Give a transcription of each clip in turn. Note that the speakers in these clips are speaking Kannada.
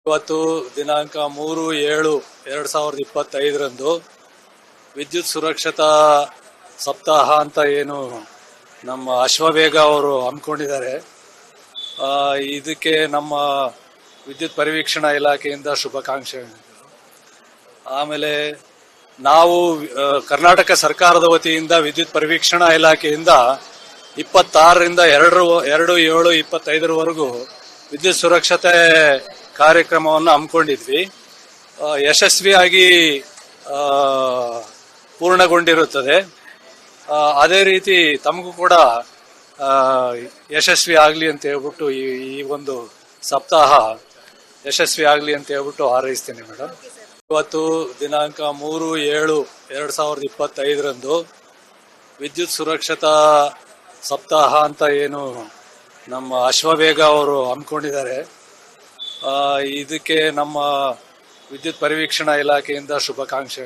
ಇವತ್ತು ದಿನಾಂಕ 3/7/2025 ವಿದ್ಯುತ್ ಸುರಕ್ಷತಾ ಸಪ್ತಾಹ ಅಂತ ಏನು ನಮ್ಮ ಅಶ್ವವೇಗ ಅವರು ಹಮ್ಮಿಕೊಂಡಿದ್ದಾರೆ. ಇದಕ್ಕೆ ನಮ್ಮ ವಿದ್ಯುತ್ ಪರಿವೀಕ್ಷಣಾ ಇಲಾಖೆಯಿಂದ ಶುಭಾಕಾಂಕ್ಷೆ. ಆಮೇಲೆ ನಾವು ಕರ್ನಾಟಕ ಸರ್ಕಾರದ ವತಿಯಿಂದ ವಿದ್ಯುತ್ ಪರಿವೀಕ್ಷಣಾ ಇಲಾಖೆಯಿಂದ 26ರಿಂದ 2/7/25 ವಿದ್ಯುತ್ ಸುರಕ್ಷತೆ ಕಾರ್ಯಕ್ರಮವನ್ನು ಹಮ್ಮಿಕೊಂಡಿದ್ವಿ. ಯಶಸ್ವಿಯಾಗಿ ಪೂರ್ಣಗೊಂಡಿರುತ್ತದೆ. ಅದೇ ರೀತಿ ತಮಗೂ ಕೂಡ ಯಶಸ್ವಿ ಆಗಲಿ ಅಂತ ಹೇಳ್ಬಿಟ್ಟು ಈ ಒಂದು ಸಪ್ತಾಹ ಯಶಸ್ವಿ ಆಗಲಿ ಅಂತ ಹೇಳ್ಬಿಟ್ಟು ಹಾರೈಸ್ತೇನೆ ಮೇಡಮ್. ಇವತ್ತು ದಿನಾಂಕ 3/7/2025 ವಿದ್ಯುತ್ ಸುರಕ್ಷತಾ ಸಪ್ತಾಹ ಅಂತ ಏನು ನಮ್ಮ ಅಶ್ವವೇಗ ಅವರು ಹಮ್ಮಿಕೊಂಡಿದ್ದಾರೆ. ಇದಕ್ಕೆ ನಮ್ಮ ವಿದ್ಯುತ್ ಪರಿವೀಕ್ಷಣಾ ಇಲಾಖೆಯಿಂದ ಶುಭಾಕಾಂಕ್ಷೆ.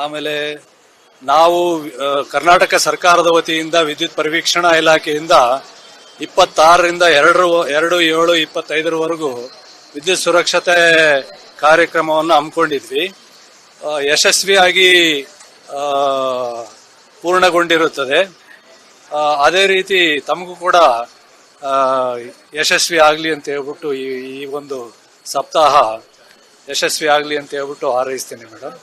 ಆಮೇಲೆ ನಾವು ಕರ್ನಾಟಕ ಸರ್ಕಾರದ ವತಿಯಿಂದ ವಿದ್ಯುತ್ ಪರಿವೀಕ್ಷಣಾ ಇಲಾಖೆಯಿಂದ 26ರಿಂದ 2/7/25 ವಿದ್ಯುತ್ ಸುರಕ್ಷತೆ ಕಾರ್ಯಕ್ರಮವನ್ನು ಹಮ್ಮಿಕೊಂಡಿದ್ವಿ. ಯಶಸ್ವಿಯಾಗಿ ಪೂರ್ಣಗೊಂಡಿರುತ್ತದೆ. ಅದೇ ರೀತಿ ತಮಗೂ ಕೂಡ ಯಶಸ್ವಿ ಆಗಲಿ ಅಂತ ಹೇಳ್ಬಿಟ್ಟು ಈ ಒಂದು ಸಪ್ತಾಹ ಯಶಸ್ವಿ ಆಗಲಿ ಅಂತ ಹೇಳ್ಬಿಟ್ಟು ಹಾರೈಸ್ತೇನೆ ಮೇಡಮ್.